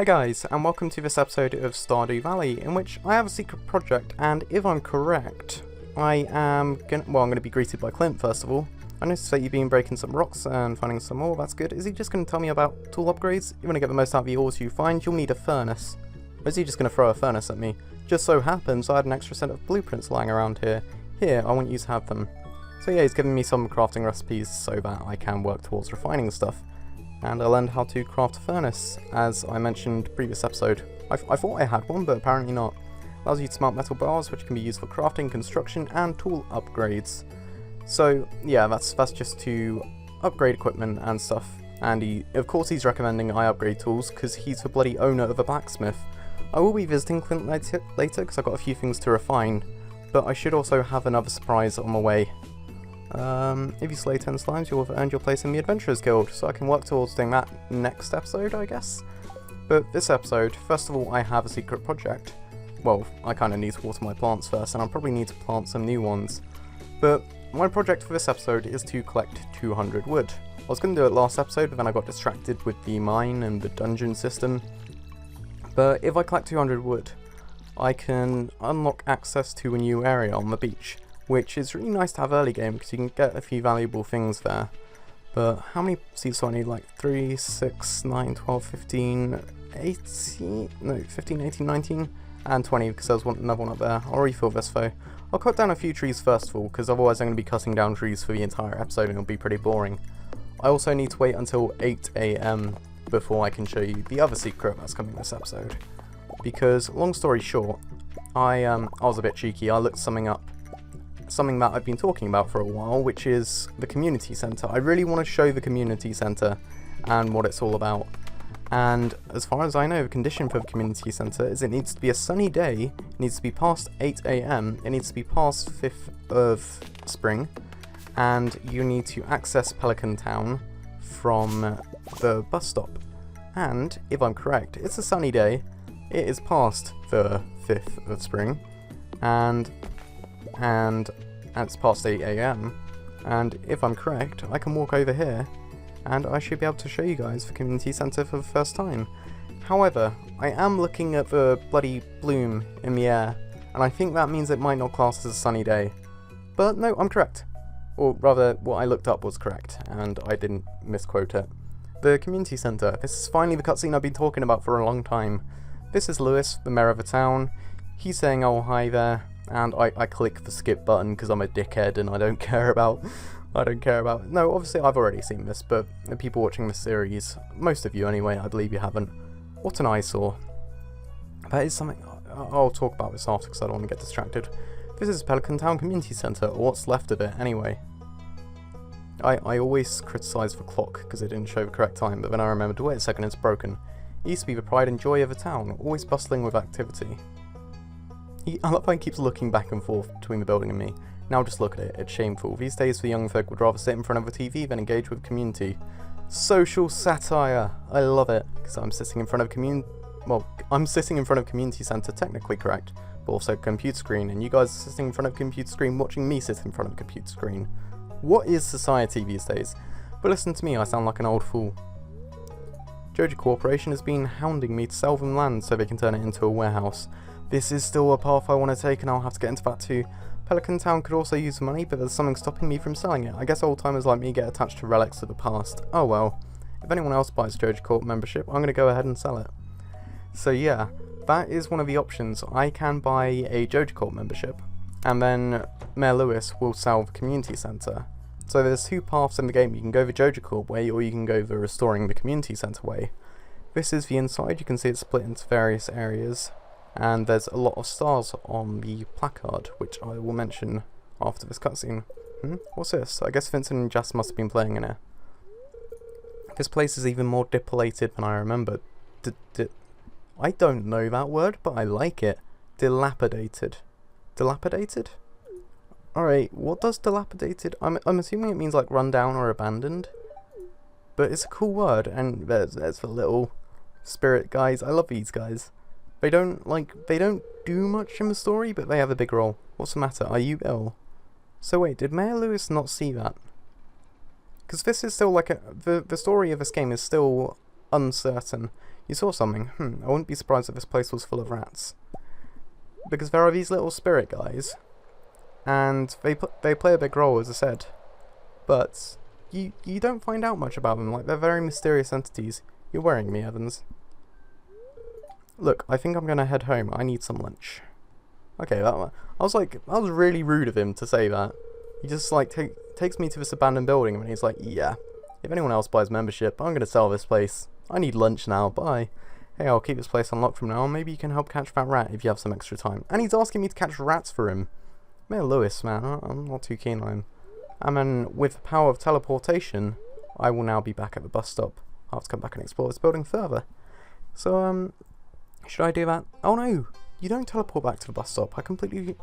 Hey guys, and welcome to this episode of Stardew Valley, in which I have a secret project, and if I'm correct, I'm gonna be greeted by Clint first of all. I noticed that you've been breaking some rocks and finding some more, that's good. Is he just gonna tell me about tool upgrades? You wanna get the most out of the ores you find, you'll need a furnace. Or is he just gonna throw a furnace at me? Just so happens I had an extra set of blueprints lying around here. Here, I want you to have them. So yeah, he's giving me some crafting recipes so that I can work towards refining stuff. And I learned how to craft a furnace, as I mentioned previous episode. I thought I had one, but apparently not. Allows you to smelt metal bars, which can be used for crafting, construction, and tool upgrades. So yeah, that's just to upgrade equipment and stuff. And of course he's recommending I upgrade tools, because he's the bloody owner of a blacksmith. I will be visiting Clint later, because I've got a few things to refine, but I should also have another surprise on my way. If you slay 10 slimes, you'll have earned your place in the Adventurers Guild, so I can work towards doing that next episode, I guess. But this episode, first of all, I have a secret project. Well, I kind of need to water my plants first, and I'll probably need to plant some new ones. But my project for this episode is to collect 200 wood. I was going to do it last episode, but then I got distracted with the mine and the dungeon system. But if I collect 200 wood, I can unlock access to a new area on the beach, which is really nice to have early game because you can get a few valuable things there. But how many seeds do I need? Like 3, 6, 9, 12, 15, 18, no, 15, 18, 19, and 20 because there's another one up there. I'll refill this though. I'll cut down a few trees first of all, because otherwise I'm going to be cutting down trees for the entire episode and it'll be pretty boring. I also need to wait until 8 AM before I can show you the other secret that's coming this episode. Because, long story short, I was a bit cheeky. I looked something up. Something that I've been talking about for a while, which is the community centre. I really want to show the community centre and what it's all about. And as far as I know, the condition for the community centre is it needs to be a sunny day, it needs to be past 8 AM, it needs to be past 5th of spring, and you need to access Pelican Town from the bus stop. And, if I'm correct, it's a sunny day, it is past the 5th of spring, and it's past 8 AM, and if I'm correct, I can walk over here, and I should be able to show you guys the community centre for the first time. However, I am looking at the bloody bloom in the air, and I think that means it might not class as a sunny day. But no, I'm correct. Or rather, what I looked up was correct, and I didn't misquote it. The community centre. This is finally the cutscene I've been talking about for a long time. This is Lewis, the mayor of the town. He's saying, oh hi there. And I click the skip button because I'm a dickhead and I don't care about... No, obviously I've already seen this, but the people watching this series, most of you anyway, I believe you haven't. What an eyesore. That is something... I'll talk about this after because I don't want to get distracted. This is Pelican Town Community Centre, or what's left of it anyway. I always criticise the clock because it didn't show the correct time, but then I remembered, wait a second, it's broken. It used to be the pride and joy of the town, always bustling with activity. I love how he keeps looking back and forth between the building and me. Now just look at it, it's shameful. These days the young folk would rather sit in front of a TV than engage with community. Social satire! I love it, because I'm sitting in front of I'm sitting in front of community centre, technically correct, but also computer screen, and you guys are sitting in front of computer screen watching me sit in front of computer screen. What is society these days? But listen to me, I sound like an old fool. Joja Corporation has been hounding me to sell them land so they can turn it into a warehouse. This is still a path I want to take and I'll have to get into that too. Pelican Town could also use the money, but there's something stopping me from selling it. I guess old timers like me get attached to relics of the past. Oh well. If anyone else buys Joja Corp membership, I'm going to go ahead and sell it. So yeah, that is one of the options. I can buy a Joja Corp membership, and then Mayor Lewis will sell the community centre. So there's two paths in the game. You can go the Joja Corp way, or you can go the restoring the community centre way. This is the inside. You can see it's split into various areas. And there's a lot of stars on the placard, which I will mention after this cutscene. What's this? I guess Vincent and Jess must have been playing in it. This place is even more dilapidated than I remember. I don't know that word, but I like it. Dilapidated. Dilapidated? Alright, what does dilapidated... I'm assuming it means like run down or abandoned. But it's a cool word, and there's the little spirit guys. I love these guys. They don't do much in the story, but they have a big role. What's the matter? Are you ill? So wait, did Mayor Lewis not see that? Because this is still like the story of this game is still uncertain. You saw something? I wouldn't be surprised if this place was full of rats. Because there are these little spirit guys, and they play a big role, as I said. But you don't find out much about them, like they're very mysterious entities. You're worrying me, Evans. Look, I think I'm gonna head home. I need some lunch. Okay, that was really rude of him to say that. He just like takes me to this abandoned building and he's like, yeah, if anyone else buys membership, I'm gonna sell this place. I need lunch now, bye. Hey, I'll keep this place unlocked from now on. Maybe you can help catch that rat if you have some extra time. And he's asking me to catch rats for him. Mayor Lewis, man, I'm not too keen on him. And then, with the power of teleportation, I will now be back at the bus stop. I'll have to come back and explore this building further. So, should I do that? Oh no, you don't teleport back to the bus stop. I completely...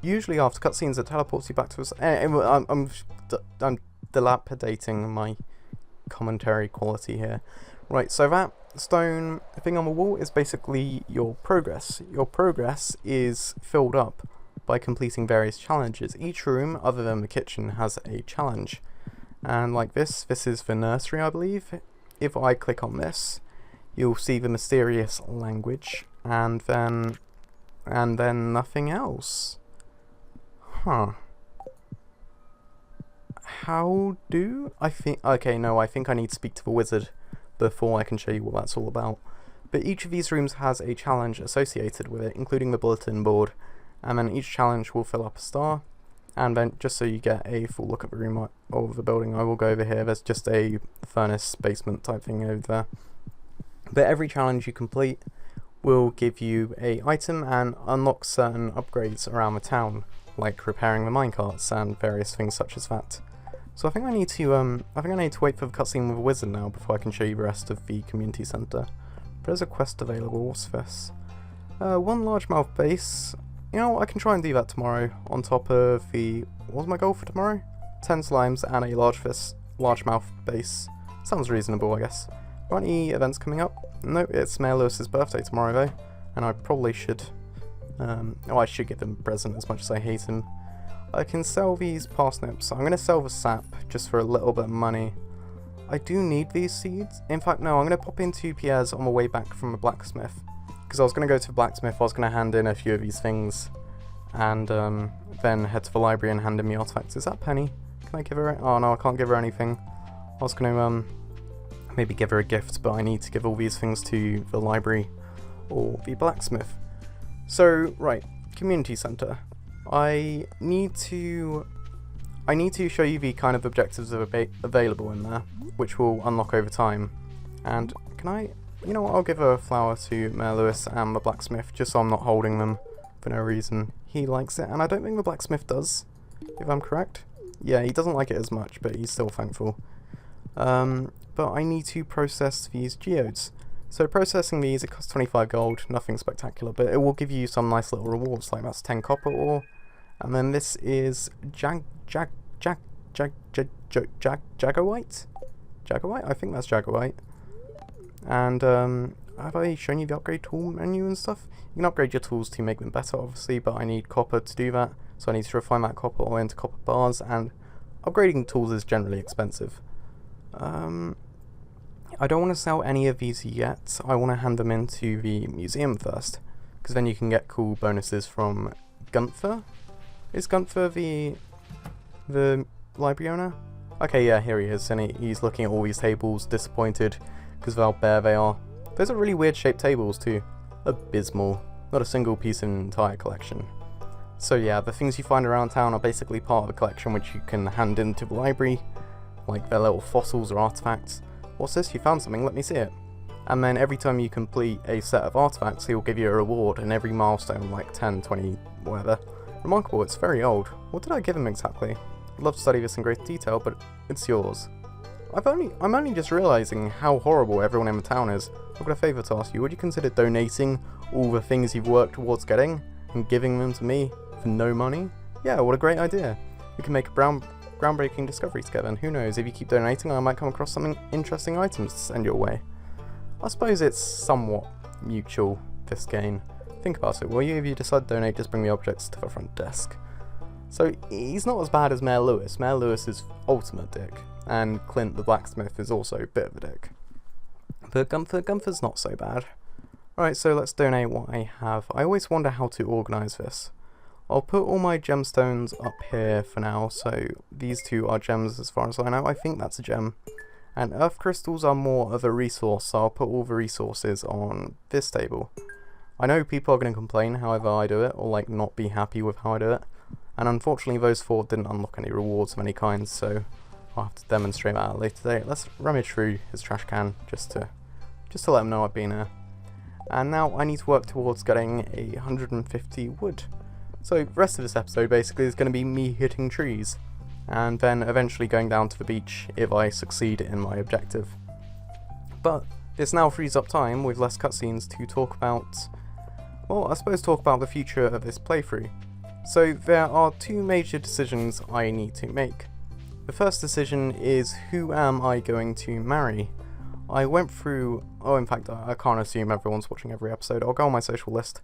Usually after cutscenes it teleports you back to the... I'm dilapidating my commentary quality here. Right, so that stone thing on the wall is basically your progress. Your progress is filled up by completing various challenges. Each room, other than the kitchen, has a challenge. And like this is the nursery, I believe. If I click on this, you'll see the mysterious language, and then nothing else. Huh. I think I need to speak to the wizard before I can show you what that's all about. But each of these rooms has a challenge associated with it, including the bulletin board, and then each challenge will fill up a star. And then, just so you get a full look at the room of the building, I will go over here. There's just a furnace basement type thing over there. But every challenge you complete will give you a item and unlock certain upgrades around the town, like repairing the minecarts and various things such as that. So I think I need to wait for the cutscene with a wizard now before I can show you the rest of the community centre. There's a quest available. What's this? One largemouth base. You know, I can try and do that tomorrow. On top of the... What was my goal for tomorrow? 10 slimes and a largemouth base. Sounds reasonable, I guess. Are any events coming up? No, it's Mayor Lewis's birthday tomorrow though, and I probably should... I should give him a present as much as I hate him. I can sell these parsnips. I'm going to sell the sap just for a little bit of money. I do need these seeds. In fact, no, I'm going to pop into Pierre's on the way back from the blacksmith. Because I was going to go to the blacksmith, I was going to hand in a few of these things. And then head to the library and hand in the artifacts. Is that Penny? Can I give her... Oh no, I can't give her anything. I was going to maybe give her a gift, but I need to give all these things to the library or the blacksmith. So, right, community centre. I need to show you the kind of objectives that are available in there, which will unlock over time. And can I... You know what, I'll give a flower to Mayor Lewis and the blacksmith, just so I'm not holding them for no reason. He likes it, and I don't think the blacksmith does, if I'm correct. Yeah, he doesn't like it as much, but he's still thankful. But I need to process these geodes. So processing these, it costs 25 gold, nothing spectacular, but it will give you some nice little rewards, like that's 10 copper ore. And then this is Jaguarite? Jaguarite? I think that's Jaguarite. And have I shown you the upgrade tool menu and stuff? You can upgrade your tools to make them better, obviously, but I need copper to do that, so I need to refine that copper ore into copper bars, and upgrading tools is generally expensive. I don't want to sell any of these yet. I want to hand them into the museum first, because then you can get cool bonuses from Gunther. Is Gunther the library owner? Okay, yeah, here he is, and he's looking at all these tables, disappointed because of how bare they are. Those are really weird shaped tables too. Abysmal. Not a single piece in the entire collection. So yeah, the things you find around town are basically part of the collection which you can hand into the library, like their little fossils or artifacts. What's this? You found something, let me see it. And then every time you complete a set of artifacts, he'll give you a reward, and every milestone, like 10, 20, whatever. Remarkable, it's very old. What did I give him exactly? I'd love to study this in great detail, but it's yours. I'm only just realising how horrible everyone in the town is. I've got a favour to ask you. Would you consider donating all the things you've worked towards getting and giving them to me for no money? Yeah, what a great idea. We can make a groundbreaking discovery together, and who knows, if you keep donating I might come across some interesting items to send your way. I suppose it's somewhat mutual, this gain. Think about it, will you? If you decide to donate, just bring the objects to the front desk. So he's not as bad as Mayor Lewis. Mayor Lewis is ultimate dick, and Clint the blacksmith is also a bit of a dick. But Gunther's not so bad. Alright, so let's donate what I have. I always wonder how to organise this. I'll put all my gemstones up here for now, so these two are gems as far as I know. I think that's a gem. And earth crystals are more of a resource, so I'll put all the resources on this table. I know people are going to complain however I do it, or like not be happy with how I do it. And unfortunately those 4 didn't unlock any rewards of any kind, so I'll have to demonstrate that later today. Let's rummage through his trash can just to let him know I've been here. And now I need to work towards getting 150 wood. So the rest of this episode basically is going to be me hitting trees, and then eventually going down to the beach if I succeed in my objective. But this now frees up time with less cutscenes to talk about, well, I suppose talk about the future of this playthrough. So there are 2 major decisions I need to make. The first decision is, who am I going to marry? I went through, oh in fact I can't assume everyone's watching every episode, I'll go on my social list.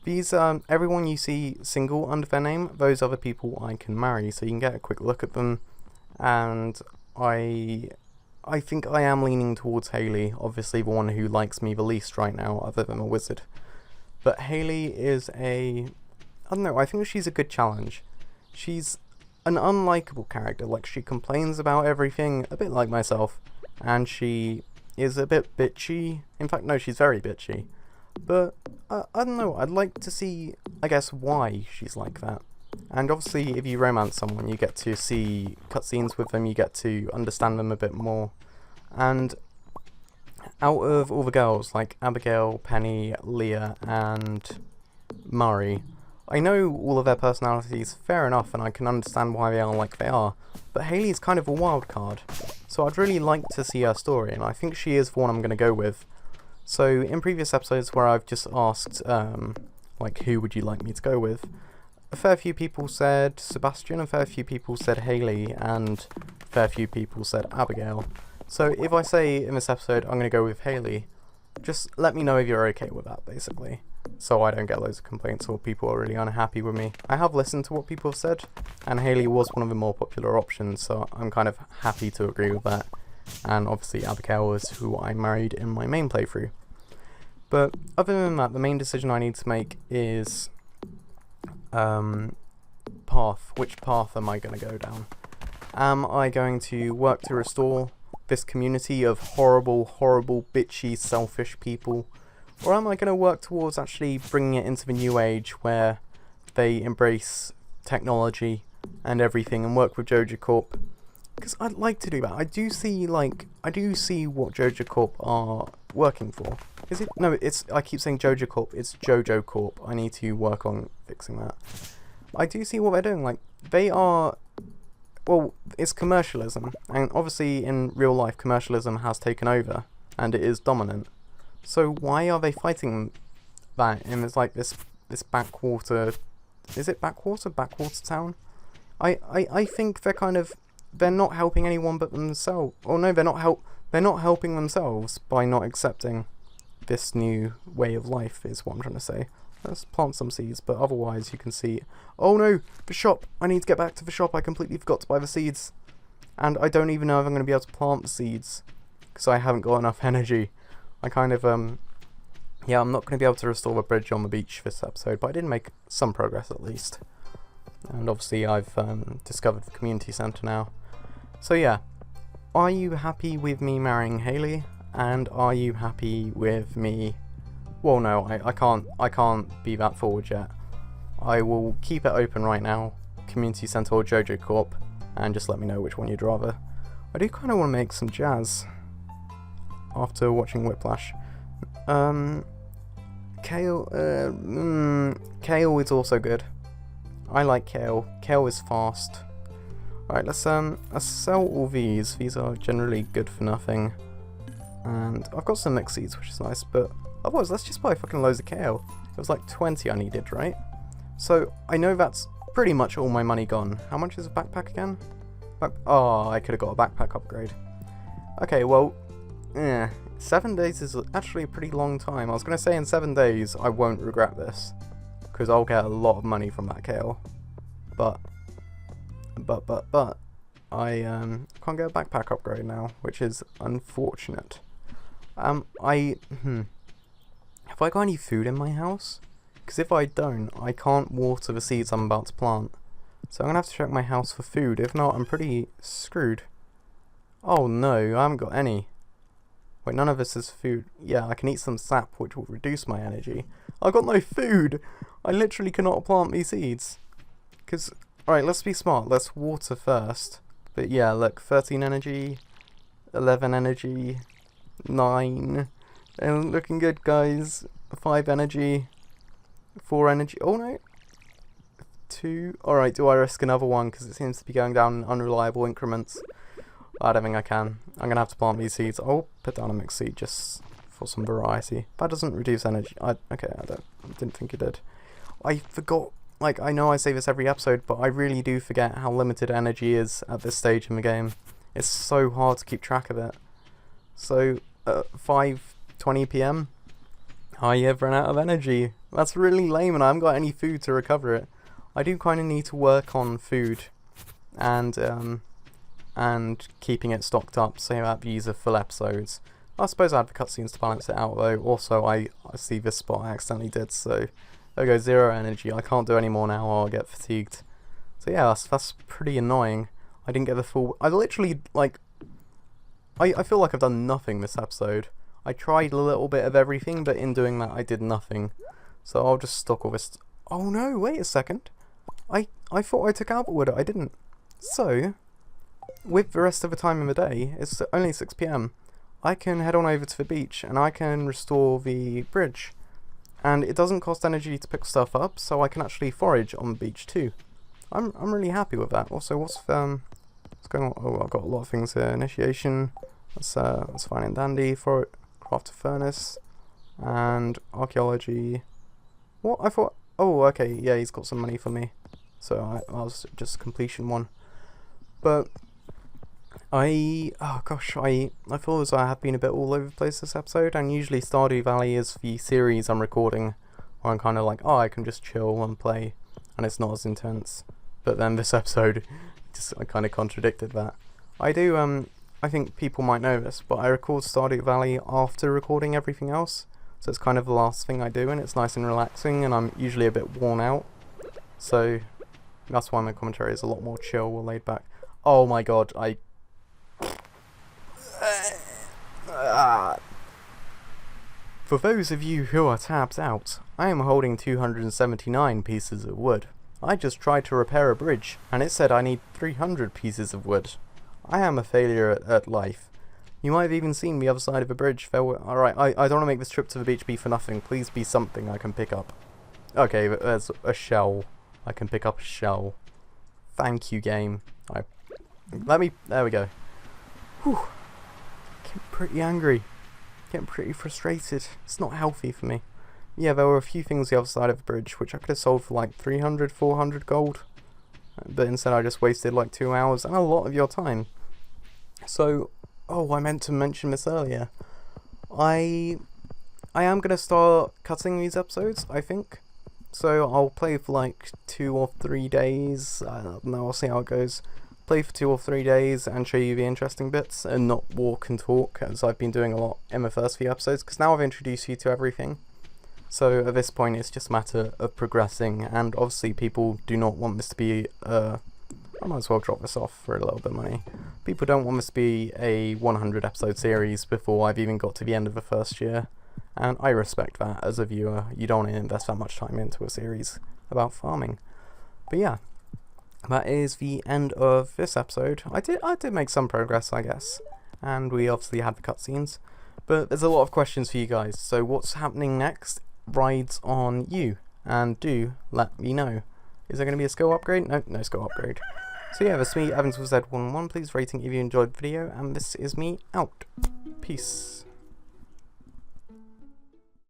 These, everyone you see single under their name, those are the people I can marry, so you can get a quick look at them. And I think I am leaning towards Hayley, obviously the one who likes me the least right now, other than a wizard. But Hayley is I don't know, I think she's a good challenge. She's an unlikable character, like she complains about everything, a bit like myself, and she is a bit bitchy. In fact, no, she's very bitchy. But, I don't know, I'd like to see, I guess, why she's like that. And obviously, if you romance someone, you get to see cutscenes with them, you get to understand them a bit more. And out of all the girls, like Abigail, Penny, Leah, and Murray, I know all of their personalities fair enough, and I can understand why they are like they are, but Hayley's kind of a wild card, so I'd really like to see her story, and I think she is the one I'm going to go with. So in previous episodes where I've just asked, like, who would you like me to go with, a fair few people said Sebastian, a fair few people said Hayley, and a fair few people said Abigail. So if I say in this episode I'm going to go with Hayley, just let me know if you're okay with that, basically, so I don't get loads of complaints or people are really unhappy with me. I have listened to what people have said, and Hayley was one of the more popular options, so I'm kind of happy to agree with that. And obviously Abigail was who I married in my main playthrough. But other than that, the main decision I need to make is path. Which path am I going to go down? Am I going to work to restore this community of horrible, bitchy, selfish people? Or am I going to work towards actually bringing it into the new age where they embrace technology and everything and work with Joja Corp? Because I'd like to do that. I do see what Joja Corp are working for. Is it? No, I keep saying Joja Corp, it's Jojo Corp. I need to work on fixing that. I do see what they're doing. Like, they are, well, it's commercialism. And obviously in real life, commercialism has taken over, and it is dominant. So why are they fighting that? And it's like this backwater, is it backwater town? I think they're not helping anyone but themselves. Or no, they're not helping themselves by not accepting this new way of life, is what I'm trying to say. Let's plant some seeds, but otherwise you can see, oh no, the shop, I need to get back to the shop, I completely forgot to buy the seeds. And I don't even know if I'm going to be able to plant the seeds, because I haven't got enough energy. I kind of, yeah, I'm not going to be able to restore the bridge on the beach this episode, but I did make some progress at least. And obviously I've discovered the community centre now. So yeah, are you happy with me marrying Hayley? And are you happy with me? Well, no, I can't be that forward yet. I will keep it open right now, community centre or Joja Corp, and just let me know which one you'd rather. I do kind of want to make some jazz after watching Whiplash. Kale is also good. I like kale. Kale is fast. Alright, let's sell all these. These are generally good for nothing. And I've got some mixed seeds, which is nice, but otherwise let's just buy fucking loads of kale. It was like 20 I needed, right? So I know that's pretty much all my money gone. How much is a backpack again? Oh, I could have got a backpack upgrade. Okay, well, 7 days is actually a pretty long time. I was going to say in 7 days I won't regret this, because I'll get a lot of money from that kale. But I can't get a backpack upgrade now, which is unfortunate. Have I got any food in my house? Because if I don't, I can't water the seeds I'm about to plant. So I'm gonna have to check my house for food. If not, I'm pretty screwed. Oh no, I haven't got any. Wait, none of this is food. Yeah, I can eat some sap, which will reduce my energy. I've got no food! I literally cannot plant these seeds. Because, alright, let's be smart. Let's water first. But yeah, look, 13 energy, 11 energy, 9. And looking good, guys. 5 energy, 4 energy. Oh no! 2. Alright, do I risk another one? Because it seems to be going down in unreliable increments. I don't think I can. I'm gonna have to plant these seeds. I'll put down a mixed seed just for some variety. That doesn't reduce energy. Okay, I didn't think it did. I forgot. Like, I know I say this every episode, but I really do forget how limited energy is at this stage in the game. It's so hard to keep track of it. So, 5:20 PM, I have run out of energy. That's really lame, and I haven't got any food to recover it. I do kind of need to work on food, and keeping it stocked up so that these are full episodes. I suppose I had the cutscenes to balance it out though. Also, I see this spot I accidentally did, so there we go, 0 energy. I can't do any more now or I'll get fatigued. So yeah, that's pretty annoying. I didn't get the full... I literally, like... I feel like I've done nothing this episode. I tried a little bit of everything, but in doing that I did nothing. So I'll just stock all this... Oh no, wait a second. I thought I took out the wood, I didn't. So... with the rest of the time in the day, it's only 6 PM, I can head on over to the beach and I can restore the bridge. And it doesn't cost energy to pick stuff up, so I can actually forage on the beach too. I'm really happy with that. Also, what's going on? Oh, I've got a lot of things here. Initiation, that's fine and dandy. For craft a furnace, and archaeology. What? I thought... Oh, okay, yeah, he's got some money for me. So I was just completion 1. But... oh gosh, I feel as though I have been a bit all over the place this episode, and usually Stardew Valley is the series I'm recording where I'm kind of like, oh, I can just chill and play, and it's not as intense. But then this episode, I kind of contradicted that. I think people might know this, but I record Stardew Valley after recording everything else, so it's kind of the last thing I do, and it's nice and relaxing, and I'm usually a bit worn out, so that's why my commentary is a lot more chill or laid back. Oh my god, For those of you who are tapped out, I am holding 279 pieces of wood. I just tried to repair a bridge, and it said I need 300 pieces of wood. I am a failure at life. You might have even seen the other side of the bridge. Alright, I don't want to make this trip to the beach be for nothing. Please be something I can pick up. Okay, there's a shell. I can pick up a shell. Thank you, game. There we go. Whew. Getting pretty angry. Getting pretty frustrated. It's not healthy for me. Yeah, there were a few things the other side of the bridge which I could have sold for like 300, 400 gold. But instead I just wasted like 2 hours and a lot of your time. So, oh, I meant to mention this earlier. I am going to start cutting these episodes, I think. So I'll play for like 2 or 3 days. I don't know, I'll see how it goes. Play for 2 or 3 days and show you the interesting bits and not walk and talk, as I've been doing a lot in the first few episodes, because now I've introduced you to everything. So at this point it's just a matter of progressing, and obviously people do not want this to be I might as well drop this off for a little bit of money. People don't want this to be a 100 episode series before I've even got to the end of the first year, and I respect that as a viewer. You don't want to invest that much time into a series about farming. But yeah, that is the end of this episode. I did make some progress, I guess, and we obviously had the cutscenes, but there's a lot of questions for you guys, so what's happening next rides on you, and do let me know. Is there going to be a skill upgrade? No skill upgrade. So yeah, that's me, Evans with Z11. Please rating if you enjoyed the video, and this is me out. Peace.